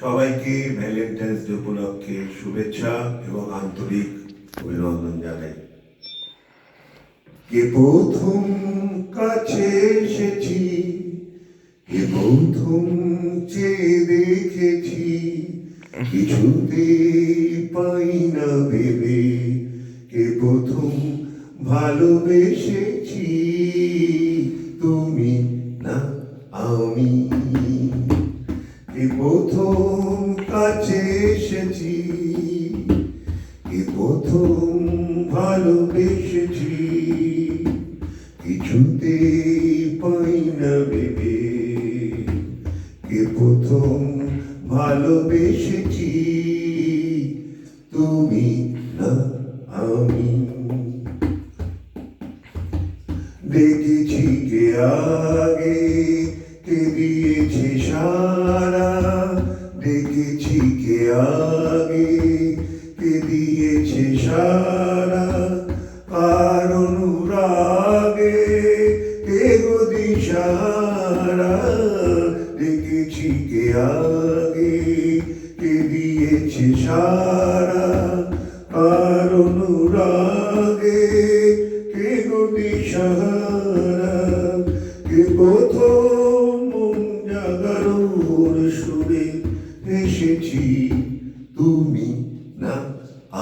সবাইকে Valentine's day উপলক্ষে শুভেচ্ছা এবং আন্তরিক অভিনন্দন জানাই। কে প্রথম কাছে এসেছি, কে প্রথম চেয়ে দেখেছি, কিছুতে পাই না ভেবে কে প্রথম ভালোবেসেছি, তুমি না আমি। কে প্রথম কাছে এসেছি, কে প্রথম ভালোবেসেছি, কিছুতে পাই না ভেবে কে প্রথম ভালোবেসেছি, তুমি না আমি। দেখেছি কে আগে কে দিয়েছে সারা, দেখেছি কে আগে কে দিয়েছে সারা, কার অনুরাগে কে গো দিশাহারা, দেখেছি কে আগে কে দিয়েছে সারা, কার অনুরাগে কে গো দিশাহারা, কে প্রথম মন জাগানোর সুরে এসেছি, তুমি না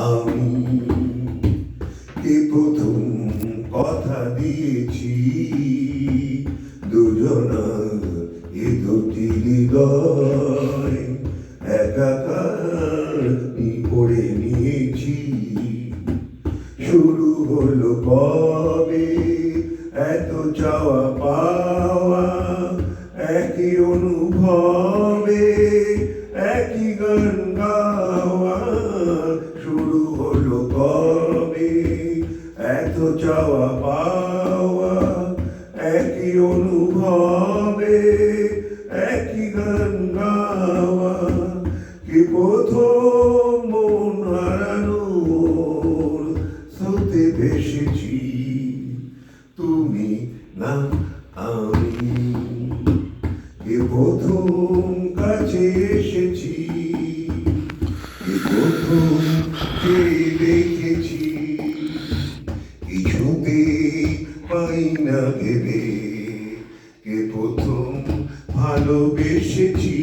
আমি। কে প্রথম কথা দিয়েছি, দুজনার এ দুটি হৃদয় একাকার করে নিয়েছি। শুরু হলো কবে এত চাওয়া পাওয়া, একই অনুভবে একই গান গাওয়া। শুরু হলো কবে এত চাওয়া পাওয়া, একই অনুভবে একই গান গাওয়া। কে প্রথম মন হারানোর স্রোতে ভেসেছি, তুমি না আমি। কে প্রথম কাছে এসেছি, কে প্রথম চেয়ে দেখেছি, কিছুতে পাই না ভেবে কে প্রথম ভালোবেসেছি,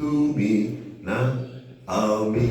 তুমি না আমি।